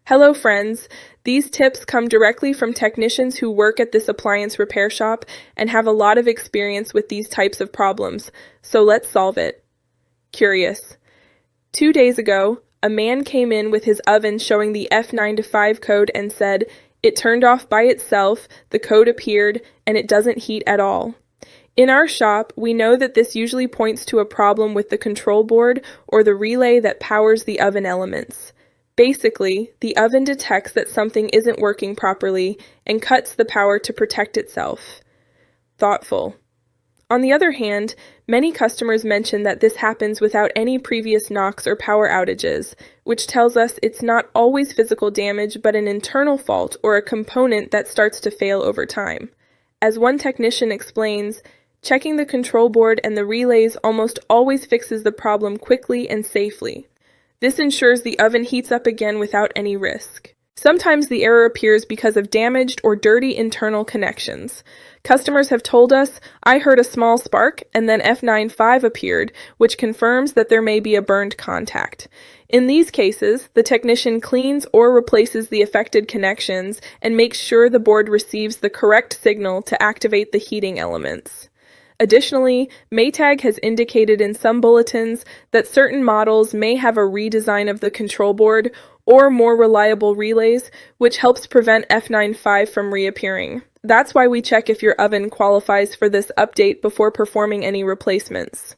Hello friends, these tips come directly from technicians who work at this appliance repair shop and have a lot of experience with these types of problems, so let's solve it. Curious. 2 days ago, a man came in with his oven showing the F9-5 code and said, "It turned off by itself, the code appeared, and it doesn't heat at all." In our shop, we know that this usually points to a problem with the control board or the relay that powers the oven elements. Basically, the oven detects that something isn't working properly and cuts the power to protect itself. Thoughtful. On the other hand, many customers mention that this happens without any previous knocks or power outages, which tells us it's not always physical damage but an internal fault or a component that starts to fail over time. As one technician explains, checking the control board and the relays almost always fixes the problem quickly and safely. This ensures the oven heats up again without any risk. Sometimes the error appears because of damaged or dirty internal connections. Customers have told us, "I heard a small spark and then F9-5 appeared, which confirms that there may be a burned contact." In these cases, the technician cleans or replaces the affected connections and makes sure the board receives the correct signal to activate the heating elements. Additionally, Maytag has indicated in some bulletins that certain models may have a redesign of the control board or more reliable relays, which helps prevent F9-5 from reappearing. That's why we check if your oven qualifies for this update before performing any replacements.